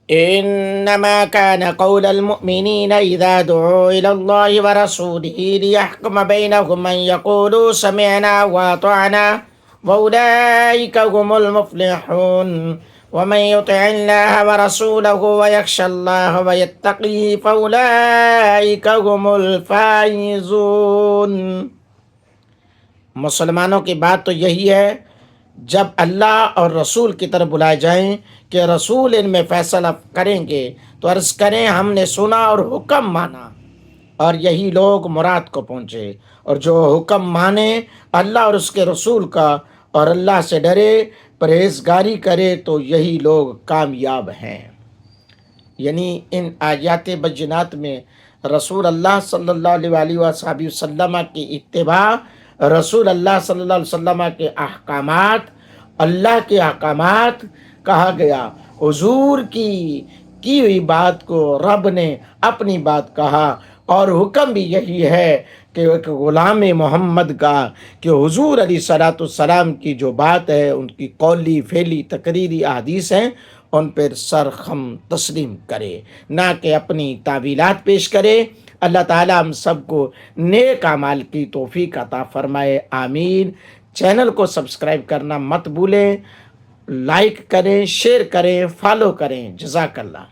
إنما كان قول المؤمنين إذا دعوا إلى الله ورسوله ليحكم بينهم أن يقولوا سمعنا وأطعنا وأولئك هم المفلحون ومن يطع الله ورسوله ويخشى الله ويتقيه فأولئك هم الفائزون۔ مسلمانوں کی بات تو یہی ہے، جب اللہ اور رسول کی طرف بلائے جائیں کہ رسول ان میں فیصلہ کریں گے تو عرض کریں ہم نے سنا اور حکم مانا، اور یہی لوگ مراد کو پہنچے۔ اور جو حکم مانے اللہ اور اس کے رسول کا اور اللہ سے ڈرے، پرہیزگاری کرے، تو یہی لوگ کامیاب ہیں۔ یعنی ان آیات بینات میں رسول اللہ صلی اللہ علیہ وآلہ وسلم کی اتباع، رسول اللہ صلی اللہ علیہ وسلم کے احکامات، اللہ کے احکامات کہا گیا۔ حضور کی ہوئی بات کو رب نے اپنی بات کہا، اور حکم بھی یہی ہے کہ ایک غلام محمد کا کہ حضور علیہ الصلوۃ والسلام کی جو بات ہے، ان کی قولی فعلی تقریری احادیث ہیں، ان پر سرخم تسلیم کرے، نہ کہ اپنی تعویلات پیش کرے۔ اللہ تعالیٰ ہم سب کو نیک اعمال کی توفیق عطا فرمائے، آمین۔ چینل کو سبسکرائب کرنا مت بھولیں، لائک کریں، شیئر کریں، فالو کریں۔ جزاک اللہ۔